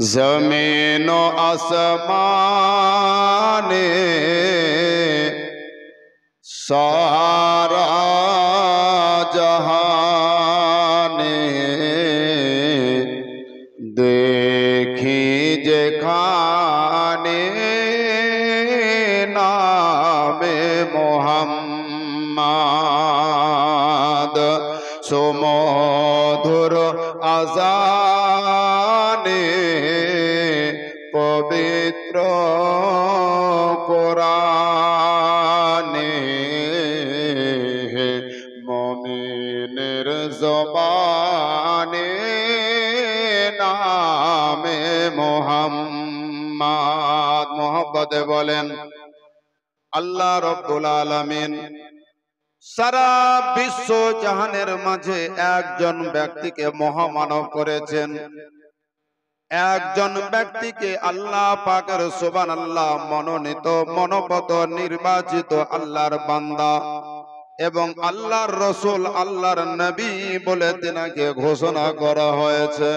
जमीन आसमाने सारा जहाने देखी जेखाने नामे मोहम्मद सुमधुर आजाने पवित्र कुराने मोमिनेर ज़बाने नामे मोहम्मद। मोहब्बत बोलेन আল্লাহ রব্বুল আলামিন সারা বিশ্ব জাহানের মাঝে একজন ব্যক্তিকে মহামানব করেছেন। একজন ব্যক্তিকে আল্লাহ পাকের সুবহানাল্লাহ মনোনীত মনোপত নির্বাচিত আল্লাহর বান্দা এবং আল্লাহর রসুল আল্লাহর নবী বলে তিনাকে ঘোষণা করা হয়েছে।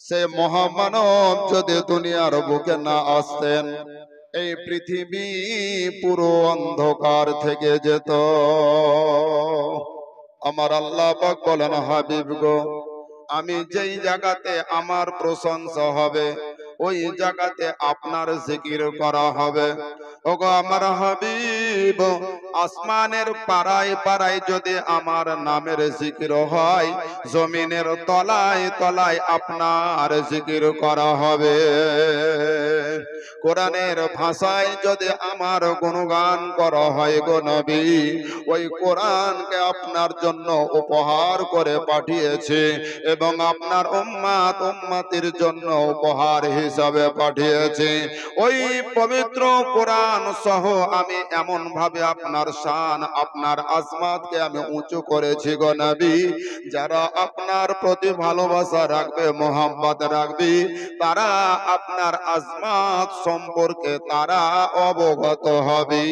সে মহামানব যদি দুনিয়ার বুকে না আসতেন এই পৃথিবী পুরো অন্ধকার থেকে যেত। আমার আল্লাহ পাক বলেন, হাবিব গো, আমি যেই জায়গাতে আমার প্রশংসা হবে ওই জায়গাতে আপনার জিকির করা হবে। ওগো আমার হাবিব, আসমানের পাড়ায় পাড়ায় যদি আমার নামের জিকির হয়, জমিনের তলায় তলায় আপনার জিকির করা হবে। কোরআনের ভাষায় যদি আমার গুণগান করা হয় গো নবী, ওই কোরআনকে আপনার জন্য উপহার করে পাঠিয়েছে এবং আপনার উম্মাত উম্মাতির জন্য উপহার হিসাবে পাঠিয়েছে। ওই পবিত্র কোরআন সহ আমি এমন ভাবে আপনার শান আপনার আজমাতকে আমি উঁচু করেছি গো নবী, যারা আপনার প্রতি ভালোবাসা রাখবে মোহাম্মত রাখবে তারা আপনার আজমাত সম্পর্কে তারা অবগত হবে,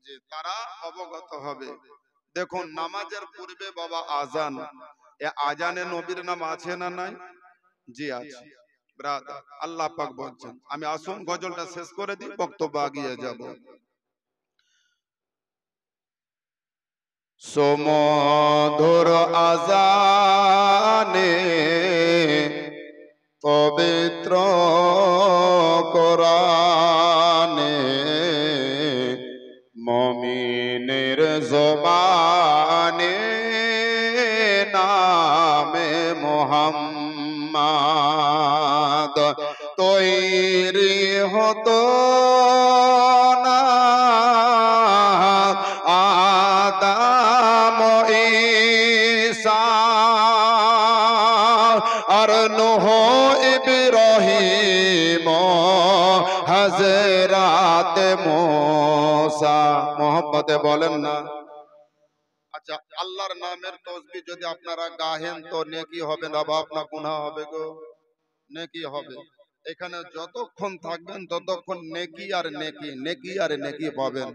যে তারা অবগত হবে। দেখুন নামাজের পূর্বে বাবা আজান, এ আজানে নবীর নাম আছে না নাই? জি আছে। ব্রাদার আল্লাহ পাক বলছেন, আমি আসুন গজলটা শেষ করে দিই, বক্তব্য আগিয়ে যাব। সুমধুর আজানে পবিত্র কোরআনে মুমিনের জবানে নামে মোহাম্মদ তৈরি হতো না আদম ঈসা আর নূহ ইব্রাহিম হযরত মুসা। মোহাম্মদে বলেন না। আচ্ছা, আল্লাহর নামের তাসবিহ যদি আপনারা গাহেন তো নেকি হবে না বা আপনার গুনাহ হবে গো? নেকি হবে। এখানে যতক্ষণ থাকবেন ততক্ষণ নেকি আর নেকি নেকি আর নেকি পাবেন।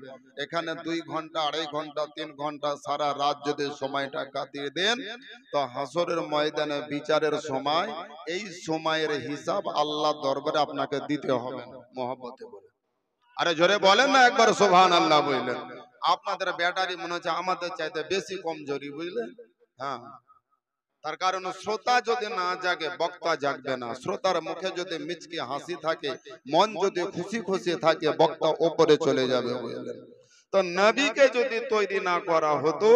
এখানে 2 ঘন্টা 2.5 ঘন্টা 3 ঘন্টা সারা রাত যদি সময়টা কাটিয়ে দেন তো হাসরের ময়দানে বিচারের সময় এই সময়ের হিসাব আল্লাহ দরবারে আপনাকে দিতে হবে। মোহাম্মতে বলে আরে জোরে বলেন না একবার সুবহানাল্লাহ বললেন। আপনাদের ব্যাটারি মনে হচ্ছে আমাদের চাইতে বেশি কমজোরি, বুঝলেন? হ্যাঁ, তার কারণ শ্রোতা যদি না জাগে বক্তা জাগবে না। শ্রোতার মুখে যদি মিচকি হাসি থাকে, মন যদি খুশি খুশি থাকে, বক্তা উপরে চলে যাবে, বুঝলেন? তো নবীকে যদি তৈরি না করা হতো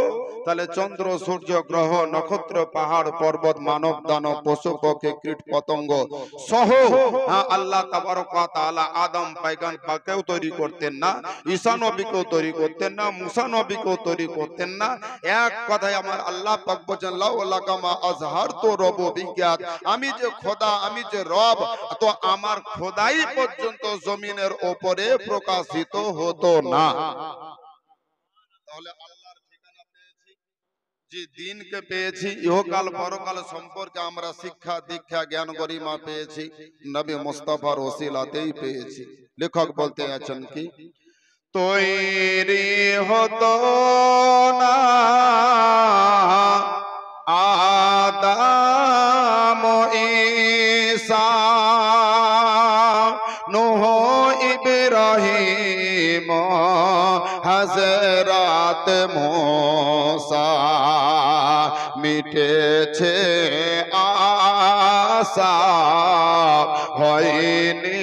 তাহলে চন্দ্র সূর্য গ্রহ নক্ষত্র পাহাড় পর্বত মানব দানব পশু পক্ষী কীট পতঙ্গ সহ আল্লাহ তাবারক ওয়া তাআলা আদম পয়গম্বরকেও তৈরি করতেন না, ঈসা নবীকেও তৈরি করতেন না, মুসা নবীকেও তৈরি করতেন না। এক কথায় আমার আল্লাহ পাক বলেন, লাউলা কামা আজহারতু রুবুবিয়্যাত, আমি যে খোদা আমি যে রব, তো আমার খোদাই পর্যন্ত জমিনের উপরে প্রকাশিত হতো না। তাহলে আল্লাহর ঠিকানা পেয়েছি, যে দিনকে পেয়েছি, ইহকাল পরকাল সম্পর্কে আমরা শিক্ষা দীক্ষা জ্ঞান গরিমা পেয়েছি নবী মুস্তাফার ওসিলাতেই পেয়েছি। লেখক বলতে আছেন কি, তৈরি হতো না আদম হযরত মূসা মিটেছে আশা হয়নি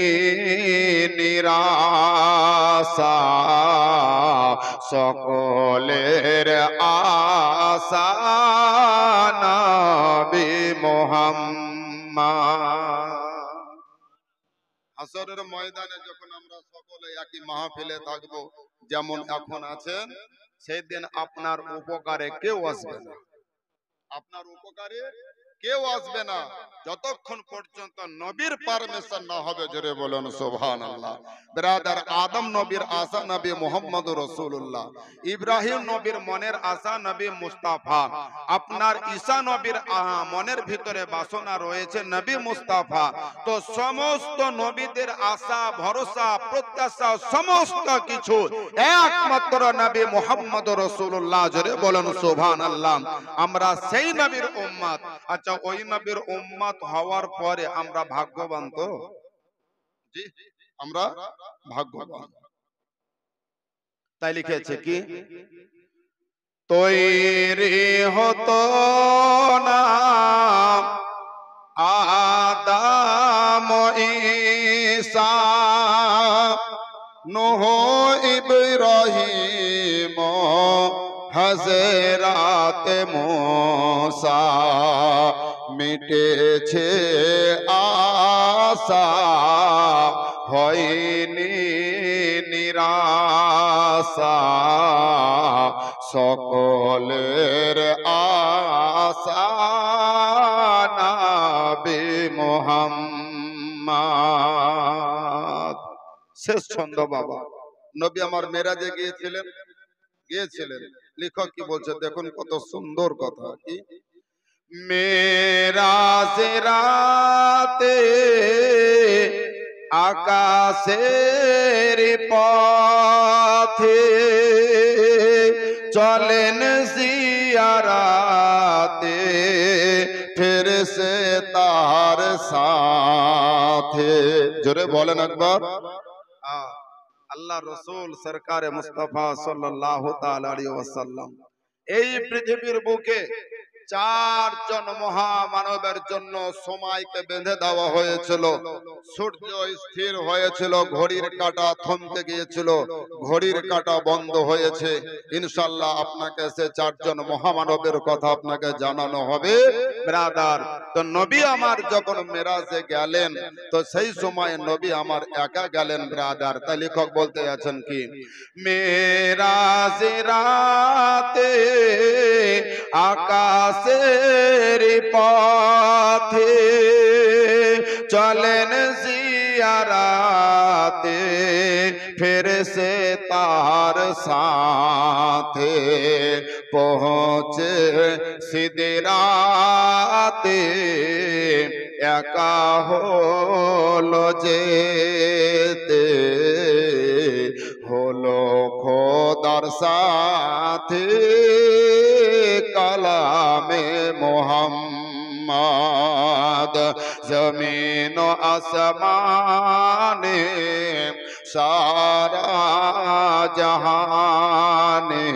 নিরাশা সকলের আশা নবী মুহাম্মদ। হাসরের ময়দানে যখন আমরা সকলে একই মাহফিলে থাকবো যেমন এখন আছেন, সেই দিন আপনার উপকারে কেউ আসবে না, আপনার উপকারে কেউ আসবে না যতক্ষণ পর্যন্ত নবীর পারমিশন না হবে। জোরে বলুন সুবহানাল্লাহ। ব্রাদার, আদম নবীর আশা নবী মুহাম্মদ রাসূলুল্লাহ, ইব্রাহিম নবীর মনের আশা নবী মুস্তাফা, আপনার ঈসা নবীর মনের ভিতরে বাসনা রয়েছে নবী মুস্তাফা। তো সমস্ত নবীদের আশা ভরসা প্রত্যাশা সমস্ত কিছু একমাত্র নবী মুহাম্মদ রাসূলুল্লাহ। জোরে বলুন সুবহানাল্লাহ। আমরা সেই নবীর উম্মত। আচ্ছা, ওই নবীর উম্মত হওয়ার পরে আমরা ভাগ্যবান তো? জি, আমরা ভাগ্যবান। তাই লিখেছে কি, তৈরি হতো না আদম ঈসা নূহ ইব্রাহিম হযরত মূসা মিটেছে আশা হয়নি নিরাশা সকলের আশা নবী মুহাম্মদ। শেষ ছন্দ বাবা। নবী আমার মেরাজে গিয়েছিলেন, লেখক কি বলছে দেখুন, কত সুন্দর কথা। কি, মেরাজে রাতে আকাশের পথে চলেন জিয়ারাতে ফেরেশতার সাথে। জোরে বলেন একবার। আল্লাহ রসুল সরকারে মুস্তাফা সাল্লাল্লাহু তাআলা আলাইহি ওয়াসাল্লাম এই পৃথিবীর বুকে চারজন মহামানবের জন্য সময়কে বেঁধে দেওয়া হয়েছিল। সূর্য স্থির হয়েছিল, ঘড়ির কাঁটা থমকে গিয়েছিল, ঘড়ির কাঁটা বন্ধ হয়েছে। ইনশাআল্লাহ আপনাকে সে চারজন মহামানবের কথা আপনাকে জানানো হবে ব্রাদার। তো নবী আমার যখন মেরাজে গেলেন, তো সেই সময় নবী আমার একা গেলেন ব্রাদার। তাই লেখক বলতে আছেন কি, মেরাজে রাতে আকাশের পথে চলেন জিয়ারাতে ফেরেশতার সাথে পৌঁছে সিদরাতে একা হলো যেতে হলো খোদার সাথে কালামে মুহাম্মদ। জমিন ও আসমানে সারা জাহানে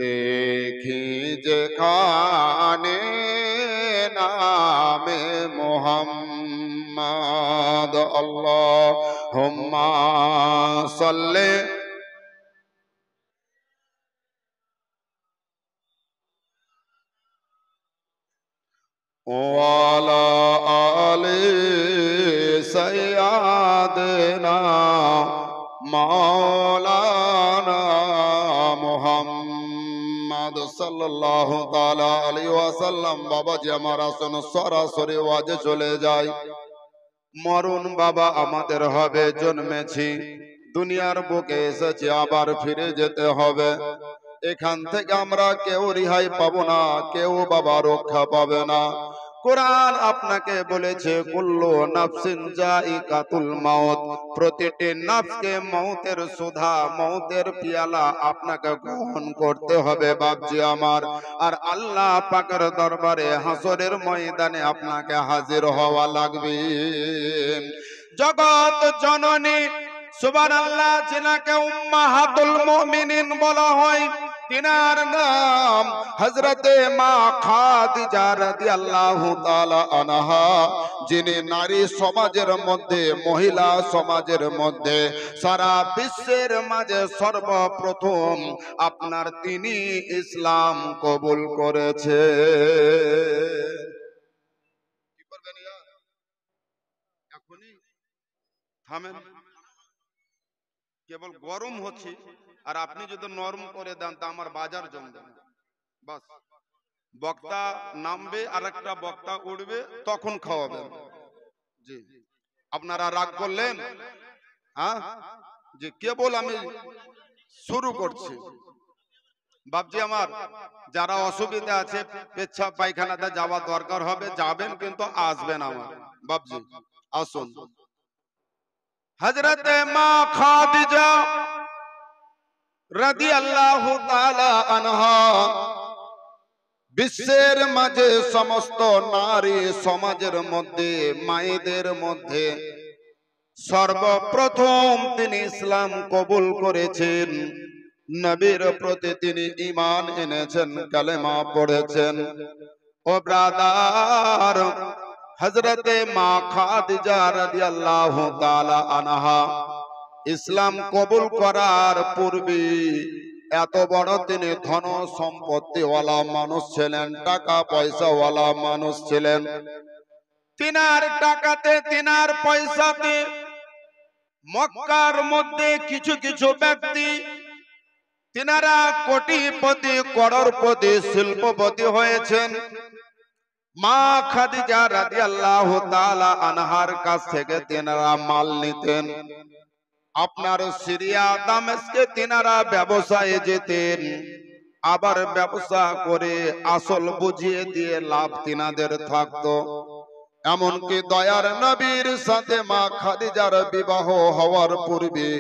দেখি যেখানে নামে মুহাম্মদ। আল্লাহুম্মা সাল্লি ওয়ালা আলি সাইয়্যিদিনা মাওলানা মুহাম্মদ সাল্লাল্লাহু তাআলা আলাইহি ওয়াসাল্লাম। বাবাজি আমার আসুন সরাসরি ওয়াজে চলে যায়। মরণ বাবা আমাদের হবে, জন্মেছি দুনিয়ার বুকে এসেছি, আবার ফিরে যেতে হবে। এখান থেকে আমরা কেউ রেহাই পাবো না, কেউ বাবা রক্ষা পাবে না। কোরআন আপনাকে বলেছে কুল্লু নাফসিন যায়িকাতুল মাউত, প্রতিটি নফসকে মৌতের সুধা মৌতের পিয়ালা আপনাকে গ্রহণ করতে হবে বাপজি আমার। আর আল্লাহ পাকের দরবারে হাসরের ময়দানে আপনাকে হাজির হওয়া লাগবে। জগৎ জননী সুবহানাল্লাহ, যিনাকে উম্মাহাতুল মুমিনিন বলা হয়, তিনার নাম হযরতে মা খাদিজা রাদিয়াল্লাহু তাআলা আনহা, যিনি নারী সমাজের মধ্যে, মহিলা সমাজের মধ্যে, সারা বিশ্বের মাঝে সর্বপ্রথম আপনার তিনি ইসলাম কবুল করেছে। কি করবেন এখনই থামেন, কেবল গরম হচ্ছে, আর আপনি যদি নরম করে দেন তা আমার বাজার জমবে না। বাস, বক্তা নামবে আর একটা বক্তা উঠবে, তখন খাওয়াবেন। জি, আপনারা রাগ করলেন? হ্যাঁ জি, কেবল আমি শুরু করছি। বাপজি আমার, যারা অসুবিধা আছে, পেচ্ছাপ পায়খানাতে যাওয়া দরকার হবে, যাবেন, কিন্তু আসবেন আমার। বাপজি আসুন। হযরতে মা খাদিজা রাদিয়াল্লাহু তাআলা আনহা বিশ্বের মাঝে সমস্ত নারী সমাজের মধ্যে, মায়েদের মধ্যে সর্বপ্রথম তিনি ইসলাম কবুল করেছেন। নবীর প্রতি তিনি ঈমান এনেছেন, কালেমা পড়েছেন। ও ব্রাদার, হযরতে মা খাদিজা রাদিয়াল্লাহু তাআলা আনহা ইসলাম কবুল করার পূর্বে এত বড় তিনি ধন সম্পত্তিওয়ালা মানুষ ছিলেন, টাকা পয়সাওয়ালা মানুষ ছিলেন। তিনার টাকাতে, তিনার পয়সাতে মক্কার মধ্যে কিছু কিছু ব্যক্তি, তিনারা কোটিপতি, করোড়পতি, শিল্পপতি হয়েছেন। মা খাদিজা রাদিয়াল্লাহু তাআলা আনহার কাছ থেকে তিনারা মাল নিতেন। আপনার সিরিয়া, দামেস্কে তিনারা ব্যবসায়ে যেতেন, আবার ব্যবসা করে আসল বুঝিয়ে দিয়ে লাভ তিনাদের থাকতো। এমনকি দয়ার নবীর সাথে মা খাদিজার বিবাহ হওয়ার পূর্বে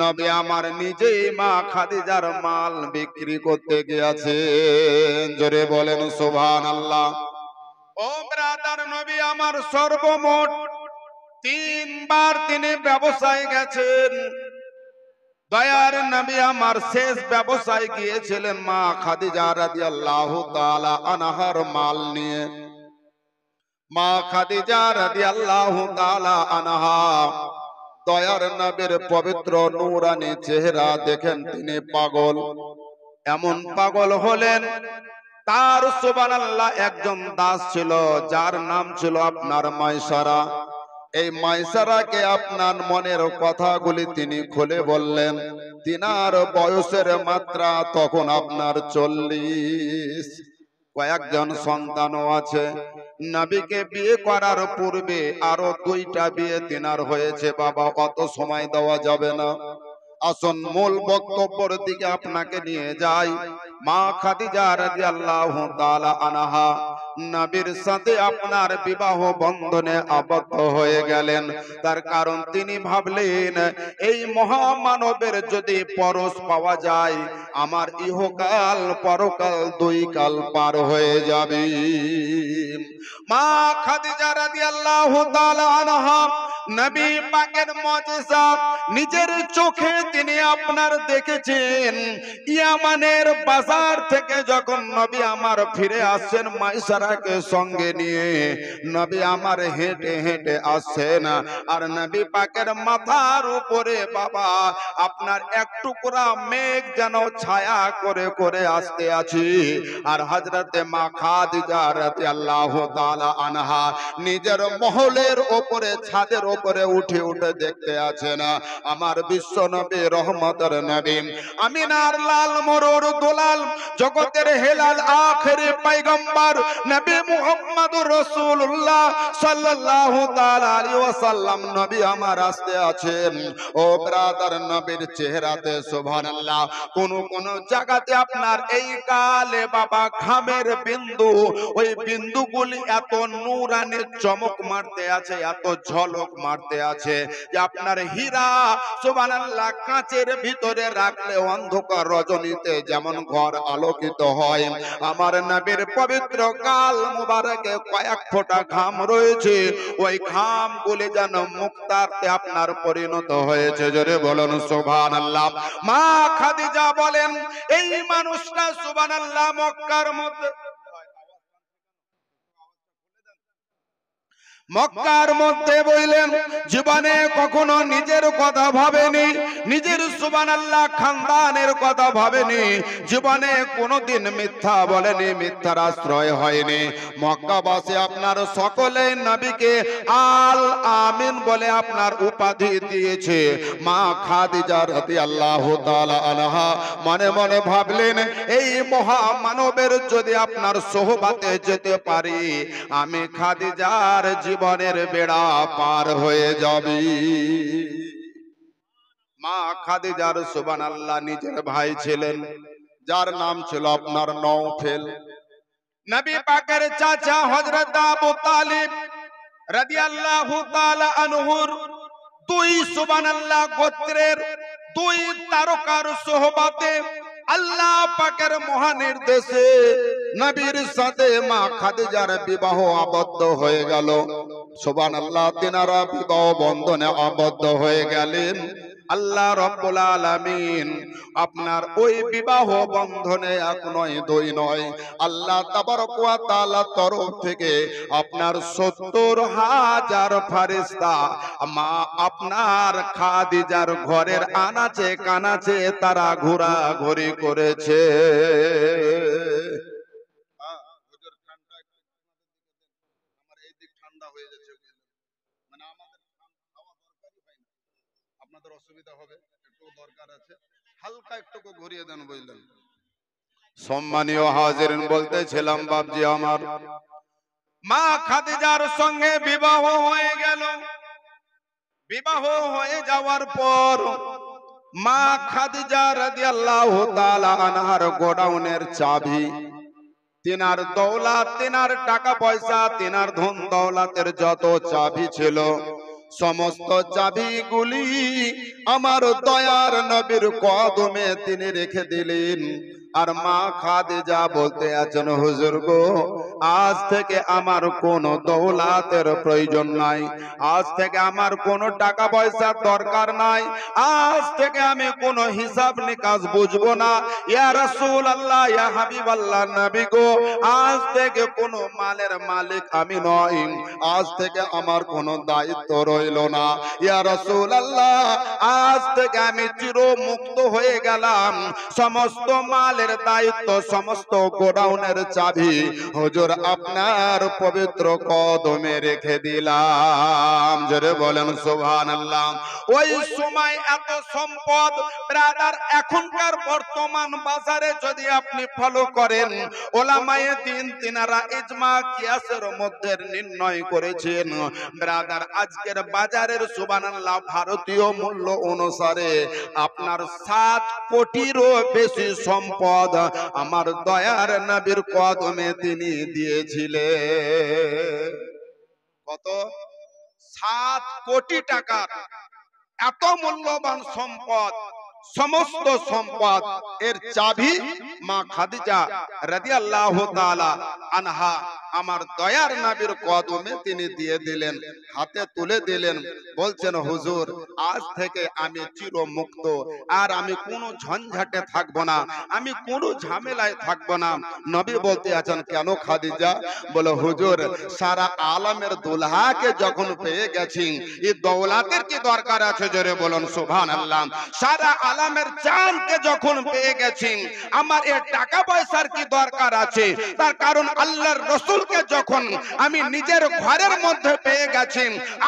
নবী আমার নিজেই মা খাদিজার মাল বিক্রি করতে গিয়েছেন। জোরে বলেন সুবহানাল্লাহ। ও ব্রাদার, নবী আমার সর্বমোট 3 বার তিনি ব্যবসায় গেছেন। দয়ার নবী আমার শেষ ব্যবসায় গিয়েছিলেন মা খাদিজা রাদিয়াল্লাহু তাআলা আনহার মাল নিয়ে। মা খাদিজা রাদিয়াল্লাহু তাআলা আনহা দয়ার নবীর পবিত্র নূরানী চেহারা দেখেন তিনি পাগল। এমন পাগল হলেন, তার সুবহানাল্লাহ একজন দাস ছিল, যার নাম ছিল আপনার মাইসারা। এই মাইসারাকে আপনার মনের কথাগুলি তিনি খুলে বললেন। তিনার বয়সের মাত্রা তখন আপনার 40, কয়েকজন সন্তানও আছে। নবীকে বিয়ে করার পূর্বে আরো 2টা বিয়ে তিনার হয়েছে। বাবা, অত সময় দেওয়া যাবে না, আসুন মূল বক্তব্যের দিকে আপনাকে নিয়ে যাই। মা খাদিজা রাদিয়াল্লাহু তাআলা আনহা নবীর সাথে আপনার বিবাহ বন্ধনে আবদ্ধ হয়ে গেলেন। তার কারণ তিনি ভাবলেন, এই মহামানবের যদি পরশ পাওয়া যায়, আমার ইহকাল পরকাল 2 কাল পার হয়ে যাবে। মা খাদিজা রাদিয়াল্লাহু তাআলা আনহা নবী পাকের মুজিজা নিজের চোখে তিনি আপনার দেখেছেন। ইয়ামানের বাজার থেকে যখন নবী আমার ফিরে আসছেন মাইসারাকে সঙ্গে নিয়ে, নবী আমার হেঁটে হেঁটে আসছেন, আর নবী পাকের মাথার উপরে বাবা আপনার এক টুকরা মেঘ যেন ছায়া করে করে আসতে আছে। আর হযরতে মা খাদিজা রাদিয়াল্লাহু তাআলা আনহা নিজের মহলের উপরে, ছাদের উপরে উঠে উঠে দেখতে আছেন আমার বিশ্ব নবী, রহমতের নবী, আমিনার লাল মরুর দুলাল, জগতের হেলাল, আখেরি পয়গম্বর নবী মুহাম্মদুর রাসূলুল্লাহ সাল্লাল্লাহু তাআলা আলাইহি ওয়াসাল্লাম নবী আমার আসতে আছেন। ও ব্রাদার, নবীর চেহারাতে সুবহানাল্লাহ কোন কোন জায়গাতে আপনার এই কালে বাবা ঘামের বিন্দু, ওই বিন্দুগুলি এত নূরানি চমক মারতে আছে, এত ঝলক মারতে আছে যে আপনার হীরা সুবহানাল্লাহ কাঁচের ভিতরে রাখলে অন্ধকার রজনীতে যেমন ঘর আলোকিত হয়, আমার নবীর পবিত্র গাল মুবারকে কয়েক ফোঁটা ঘাম রয়েছে, ওই ঘাম গুলি যেন মুক্তাতে আপনার পরিণত হয়েছে। জোরে বলুন সুবহানাল্লাহ। মা খাদিজা বলেন এই মানুষটা সুবহানাল্লাহ মক্কার মধ্যে বললেন জীবনে কখনো নিজের কথা ভাবেনি, নিজের সুবহানাল্লাহ খানদানের কথা ভাবেনি, জীবনে কোনোদিন মিথ্যা বলেনি, মিথ্যার আশ্রয় হয়নি। মক্কাবাসী আপনার সকলে নবীকে আল আমিন বলে আপনার উপাধি দিয়েছে। মা খাদিজা রাদিয়াল্লাহু তাআলা আনহা মনে মনে ভাবলেন এই মহামানবের যদি আপনার সোহবাতে যেতে পারি, আমি খাদিজার জীবনের বেড়া পার হয়ে যাবে। মা খাদিজার সুবহানাল্লাহ নিজের ভাই ছিলেন, যার নাম ছিল আপনার নওফেল। নবী পাকের চাচা হযরত আবু তালিব রাদিয়াল্লাহু তাআলা আনহুর দুই সুবহানাল্লাহ গোত্রের দুই তারকার সোহবতে আল্লাহ পাকের মহানির্দেশে নবীর সাথে মা খাদিজার বিবাহ আবদ্ধ হয়ে গেল। সুবহানাল্লাহ, তিনারা বিবাহ বন্ধনে আবদ্ধ হয়ে গেলেন। আল্লাহ রাব্বুল আলামিন আপনার ওই বিবাহ বন্ধনে এক নয় দুই নয়, আল্লাহ তাবারক ওয়া তাআলা তরফ থেকে আপনার ৭০,০০০ ফেরেশতা মা আপনার খাদিজার ঘরের আনাচে কানাচে তারা ঘোরাঘুরি করেছে। আমার এই দিক ঠান্ডা হয়ে যাচ্ছে, মানে আমাদের খাওয়া দরকারই হয় না, আপনাদের অসুবিধা হবে, একটু দরকার আছে, হালকা একটু ঘুরিয়ে দেন, বুঝলেন। সম্মানীয় হাজিরিন, বলতেছিলাম বাপজি আমার, মা খাদিজার সঙ্গে বিবাহ হয়ে গেল। বিবাহ হয়ে যাওয়ার পর মা খাদিজা রাদিয়াল্লাহু তাআলা আনহার গোডাউনের চাবি, তিনার দৌলত, তিনার টাকা পয়সা, তিনার ধন দৌলতের যত চাবি ছিল সমস্ত চাবিগুলি আমার দয়ার নবীর কদমে তিনি রেখে দিলেন। আর মা খাদিজা বলতে আছেন হুজুর গো, আজ থেকে আমার কোনো দৌলতের প্রয়োজন নাই, আজ থেকে আমার কোনো টাকা পয়সার দরকার নাই, আজ থেকে আমি কোনো হিসাব নিকাশ বুঝবো না। ইয়া রাসূলুল্লাহ, ইয়া হাবিবাল্লাহ, নবী গো, আজ থেকে কোনো মালের মালিক আমি নই, আজ থেকে আমার কোনো দায়িত্ব রইল না। ইয়া রাসূলুল্লাহ, আজ থেকে আমি চিরমুক্ত হয়ে গেলাম, সমস্ত মালের দায়িত্ব, সমস্ত গোডাউনের চাবি হুজুর আপনার পবিত্র কদমে রেখে দিলাম। জোরে বলেন সুবহানাল্লাহ। ওই সময় এত সম্পদ ব্রাদার, এখনকার বর্তমান বাজারে যদি আপনি ফলো করেন, ওলামায়ে দ্বীন তিনারা ইজমা কিয়াসের মধ্যে নির্ণয় করেছেন ব্রাদার, আজকের বাজারের সুবহানাল্লাহ ভারতীয় মূল্য অনুসারে আপনার 7 কোটিরও বেশি সম্পদ আমার দয়ার নবীর কদমে তিনি দিয়েছিলেন। কত? 7 কোটি টাকার এত মূল্যবান সম্পদ, সমস্ত সম্পদ এর চাবি মা খাদিজা রাদিয়াল্লাহু তাআলা আনহা আমার দয়ার নবীর কদমে তিনি দিয়ে দিলেন, হাতে তুলে দিলেন। বলছেন হুজুর, আজ থেকে আমি চিরমুক্ত, আর আমি কোনো ঝঞ্ঝাটে থাকবো না, আমি কোনো ঝামেলায় থাকবো না। নবী বলতে আছেন কেন খাদিজা? বলে হুজুর, সারা আলমের দুলহাকে যখন পেয়ে গেছি, এই দৌলতের কি দরকার আছে? জোরে বলুন সুবহানাল্লাহ। সারা আলমের চাঁদকে যখন পেয়ে গেছি, আমার এর টাকা পয়সার কি দরকার আছে? তার কারণ আল্লাহর রাসূলকে যখন আমি নিজের ঘরের মধ্যে পেয়ে গেছি,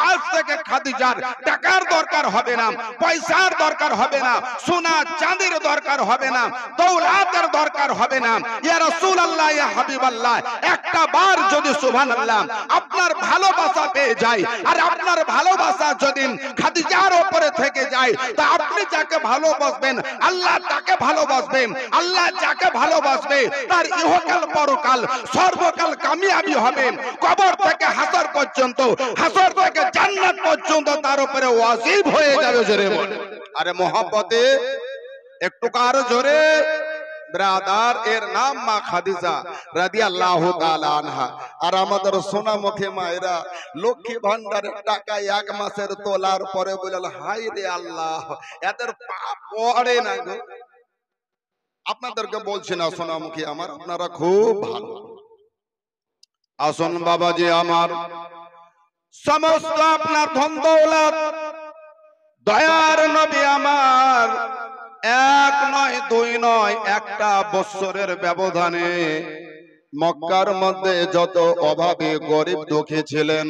আজ থেকে খাদিজার টাকার দরকার হবে না, পয়সার দরকার হবে না, সোনা চাঁদির দরকার হবে না, দৌলতের দরকার হবে না। ইয়া রাসূলুল্লাহ, ইয়া হাবিবাল্লাহ, একটা বার যদি সুবহানাল্লাহ আপনার ভালোবাসা পেয়ে যায়, আর আপনার ভালোবাসা যদি খাদিজার উপরে থেকে যায়, তা আপনি যাকে ভালোবাসবেন আল্লাহ তাকে ভালোবাসবেন, আল্লাহ যাকে ভালোবাসবে তার ইহকাল পরকাল সর্বকাল কামিয়াবি হবে। কবর থেকে হাসর পর্যন্ত, হাসর থেকে জান্নাত পর্যন্ত তার উপরে ওয়াজিব হয়ে যাবে। জোরে বলে আরে মোহাব্বতে একটু কারো জোরে ব্রাদার, এর নাম মা খাদিজা রাদিয়াল্লাহু তাআলা আনহা। আর আমাদের সোনামুখী মায়েরা লক্ষ্মী ভান্ডারের টাকা এক মাসের তোলার পরে বলল, হাই রে আল্লাহ, এদের পাপ পড়ে না গো। আপনাদেরকে বলছি না সোনামুখী আমার, আপনারা খুব ভালো। আসুন বাবাজি আমার, সমস্ত আপনার ধন দৌলত দয়ার নবী আমার এক নয় দুই নয়, একটা বৎসরের ব্যবধানে মক্কার মধ্যে যত অভাবী গরিব দুঃখী ছিলেন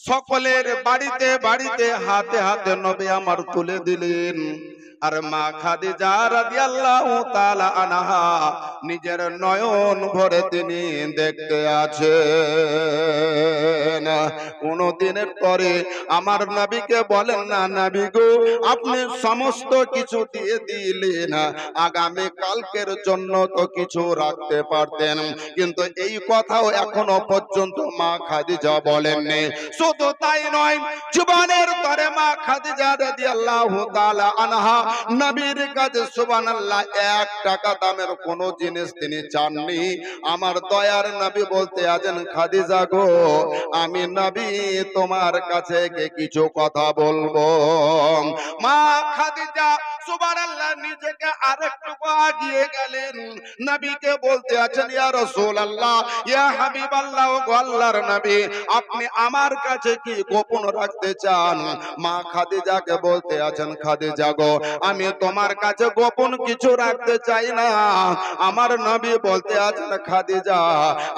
সকলের বাড়িতে বাড়িতে হাতে হাতে নবী আমার তুলে দিলেন। আর মা খাদিজা রাদিয়াল্লাহু তাআলা আনহা নিজের নয়ন ভরে তিনি দেখতে আছেন। কোন দিনের পরে আমার নবীকে বলেন না, নবী গো আপনি সমস্ত কিছু দিয়ে দিলেন, আগামী কালকের জন্য তো কিছু রাখতে পারতেন। কিন্তু এই কথাও এখনো পর্যন্ত মা খাদিজা বলেননি। শুধু তাই নয়, জীবনের পরে মা খাদিজা রাদিয়াল্লাহু তাআলা আনহা নবীর কাছে সুবহানাল্লাহ 1 টাকা দামের কোন জিনিস তিনি চাননি। আমার দয়ার নবী বলতে আছেন, খাদিজা গো আমি নবী তোমার কাছে কিছু কথা বলবো। মা খাদিজা সুবহানাল্লাহ নিজেকে আরেকটু আগিয়ে গেলেন, নবীকে বলতে আছেন, ইয়া রাসূলুল্লাহ, ইয়া হাবিবাল্লাহ, ও আল্লাহর নবী আপনি আমার কাছে কি গোপন রাখতে চান? মা খাদিজাকে বলতে আছেন, খাদিজা গো আমি তোমার কাছে গোপন কিছু রাখতে চাই না। আমার নবী বলতে আছেন, খাদিজা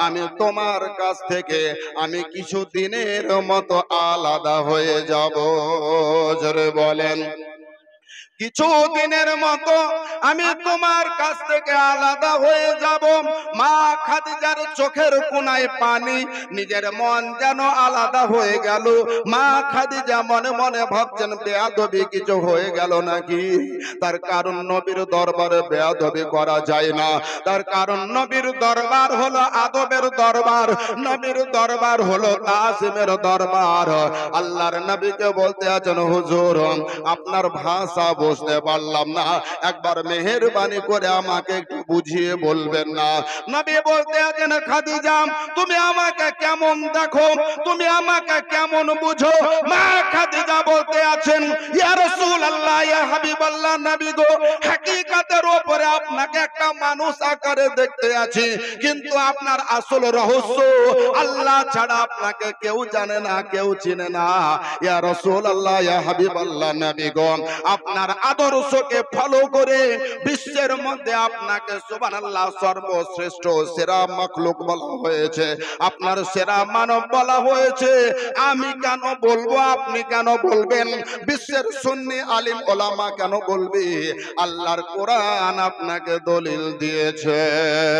আমি তোমার কাছ থেকে আমি কিছু দিনের মতো আলাদা হয়ে যাব। জোরে বলেন, কিছু দিনের মতো আমি তোমার কাছ থেকে আলাদা হয়ে যাব। মা খাদিজার চোখের কোণায় পানি, নিজের মন যেন আলাদা হয়ে গেল। মা খাদিজা মনে মনে ভাবছেন বেয়াদবি কিছু হয়ে গেল নাকি। তার কারণ নবীর দরবারে বেয়াদবি করা যায় না, তার কারণ নবীর দরবার হলো আদবের দরবার, নবীর দরবার হলো তাজিমের দরবার। আল্লাহর নবীকে বলতে আছেন, হুজুর আপনার ভাষা বুঝতে পারলাম না, একবার মেহেরবানি করে আমাকে একটু বুঝিয়ে বলবেন না? নবী বলতে আছেন, খাদিজা তুমি আমাকে কেমন দেখো, তুমি আমাকে কেমন বুঝো? মা খাদিজা বলতে আছেন, ইয়া রাসূলুল্লাহ, ইয়া হাবিবাল্লাহ, নবী গো হাকিকতের উপরে আপনাকে একটা মানুষ আকারে দেখতে আছি, কিন্তু আপনার আসল রহস্য আল্লাহ ছাড়া আপনাকে কেউ জানে না, কেউ চিনে না। ইয়া রাসূলুল্লাহ, ইয়া হাবিবাল্লাহ, নবী গো আপনার আদর্শকে ফলো করে বিশ্বের মধ্যে আপনাকে সুবহানাল্লাহ সর্বশ্রেষ্ঠ সেরা মাখলুক বলা হয়েছে, আপনার সেরা মানব বলা হয়েছে। আমি কেন বলবো, আপনি কেন বলবেন, বিশ্বের সুন্নি আলিম ওলামা কেন বলবে? আল্লাহর কোরআন আপনাকে দলিল দিয়েছে।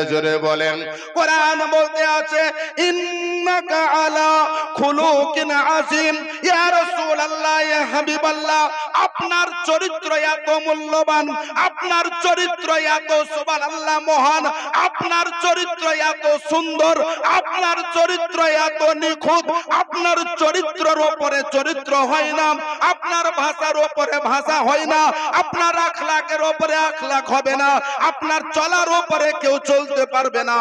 জোরে বলেন, কোরআন বলতে আছে, ইন্নাকা আলা খুলুকিন আযীম। ইয়া রাসূলুল্লাহ, ইয়া হাবিবাল্লাহ আপনার চরিত্র এত মূল্যবান, আপনার চরিত্র এত সুবহানাল্লাহ মহান, আপনার চরিত্র এত সুন্দর, আপনার চরিত্র এত নিখুঁত, আপনার চরিত্রের উপরে চরিত্র হয় না, আপনার ভাষার উপরে ভাষা হয় না, আপনার আখলাকের উপরে আখলাক হবে না, আপনার চলার উপরে কেউ চলতে পারবে না,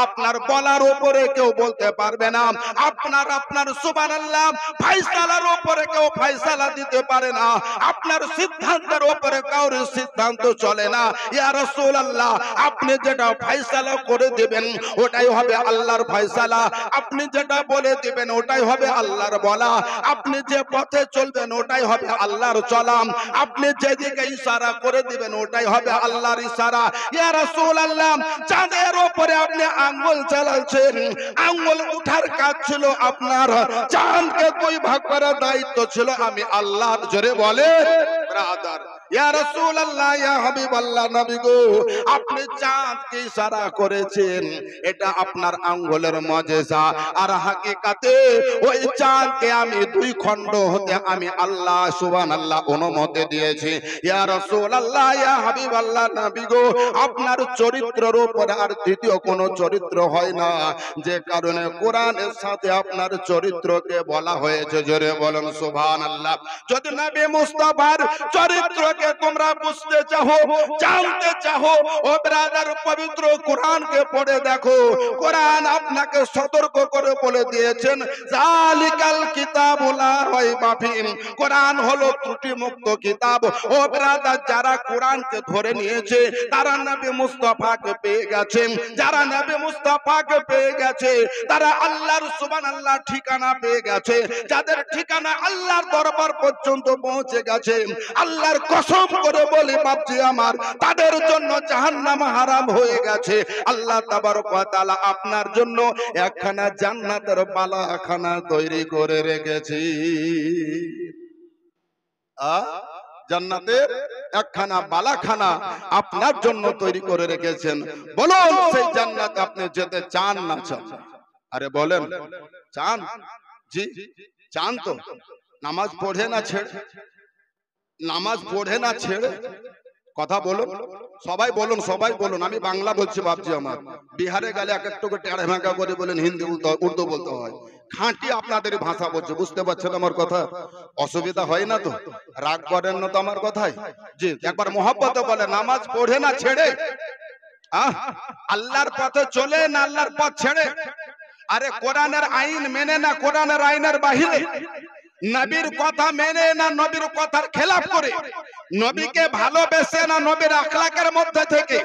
আপনার বলার উপরে কেউ বলতে পারবে না, আপনার সুবহানাল্লাহ ফয়সালার উপরে কেউ ফয়সালা দিতে পারে না, আপনার সিদ্ধান্তের উপরে কারোর সিদ্ধান্ত চলে না। ইয়া রাসূলুল্লাহ আপনি যেটা ফয়সালা করে দিবেন ওটাই হবে আল্লাহর ফয়সালা, আপনি যেটা বলে দিবেন ওটাই হবে আল্লাহর বলা, আপনি যে পথে চলবেন ওটাই হবে আল্লাহর চলা, আপনি যেদিকে ইশারা করে দিবেন ওটাই হবে আল্লাহর ইশারা। ইয়া রাসূলুল্লাহ চাঁদের উপরে আপনি আঙ্গুল চালাচ্ছেন, আঙ্গুল উঠার কাজ ছিল আপনার, চাঁদকে দুই ভাগ করার দায়িত্ব ছিল আমি আল্লাহর। জোরে বলে ব্রাদার, ইয়া রাসূলুল্লাহ, ইয়া হাবিবাল্লাহ, নবী গো, আপনি চাঁদকে ইশারা করেছেন, এটা আপনার আঙ্গুলের মুজিজা। আর হাকিকাতে ওই চাঁদকে আমি দুই খণ্ড হতে আমি আল্লাহ সুবহানাল্লাহ অনুমতি দিয়েছি। ইয়া রাসূলুল্লাহ, ইয়া হাবিবাল্লাহ, নবী গো, আপনার চরিত্রের উপরে আর দ্বিতীয় কোনো চরিত্র হয় না, যে কারণে কোরআনের সাথে আপনার চরিত্রকে বলা হয়েছে। জোরে বলেন সুবহানাল্লাহ। যদি নবী মুস্তাফার চরিত্রকে তোমরা বুঝতে চাও, জানতে চাও, ও ব্রাদার, পবিত্র কোরআনকে পড়ে দেখো। কোরআন আপনাকে সতর্ক করে বলে দিয়েছেন, জালিকাল কিতাবু লা রাইবা ফীহি। কোরআন হলো ত্রুটি মুক্ত কিতাব। ও ব্রাদার, যারা কোরআনকে ধরে নিয়েছে তারা নবী মুস্তাফাকে পেয়ে গেছে। যারা নবী মুস্তাফাকে পেয়ে গেছে তারা আল্লাহর সুবহানাল্লাহ ঠিকানা পেয়ে গেছে। যাদের ঠিকানা আল্লাহর দরবার পর্যন্ত পৌঁছে গেছে, আল্লাহর কসম করে বলি বাপজি আমার, তাদের জন্য জাহান্নাম হারাম হয়ে গেছে। আল্লাহ তাবারক ওয়া তাআলা আপনার জন্য একখানা জান্নাতের বালাখানা তৈরি করে রেখেছি। জান্নাতের একখানা বালাখানা আপনার জন্য তৈরি করে রেখেছেন। বলুন, সেই জান্নাত আপনি যেতে চান না চান? আরে বলেন, চান? জি চান তো। নামাজ পড়ে না ছেড়ে, নামাজ পড়ে না ছেড়ে, কথা বলুন, সবাই বলুন, সবাই বলুন। আমি বাংলা বলছি বাপজি আমার। বিহারে গেলে এক একটু টেড়ে ভাঙা করে বলেন, হিন্দি উর্দু বলতে হয়। খাঁটি আপনাদের ভাষা বলছে, বুঝতে পারছেন আমার কথা? অসুবিধা হয় না তো? রাগ করেন না তো আমার কথায়? জি, একবার মোহাব্বতে বলে, নামাজ পড়ে না ছেড়ে, আল্লাহর পথে চলে না আল্লাহর পথ ছেড়ে। আরে কোরআনের আইন মেনে না কোরআনের আইনের বাহিরে, নবীর কথা মেনে না নবীর কথার খেলাফ করে, নবীকে ভালোবেসে না নবীর আখলাকের মধ্যে থেকে।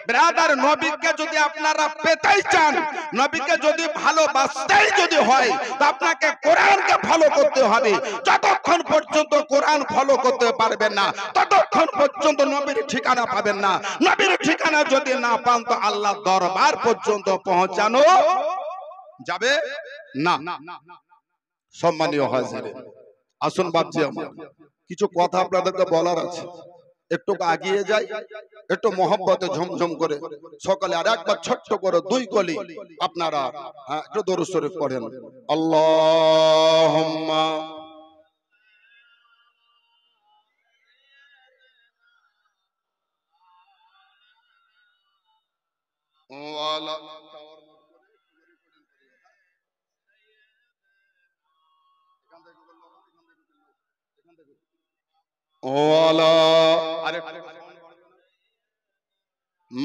ব্রাদার, নবীকে যদি আপনারা পেতেই চান, নবীকে যদি ভালোবাসতেই যদি হয়, তো আপনাকে কোরআনকে ফলো করতে হবে। যতক্ষণ পর্যন্ত কোরআন ফলো করতে পারবেন না, ততক্ষণ পর্যন্ত নবীর ঠিকানা পাবেন না। নবীর ঠিকানা যদি না পান, তো আল্লাহ দরবার পর্যন্ত পৌঁছানো যাবে না। সম্মানীয় হাজিরিন, আসুন বাপজি আমার, কিছু কথা আপনাদেরকে বলার আছে। একটু আগিয়ে যাই, একটু মোহাম্মতে ঝমঝম করে সকালে আর একবার ছোট্ট করে দুই কলি আপনারা একটু দরুদ শরীফ পড়েন। আল্লাহুম্মা ওয়ালা ওয়ালা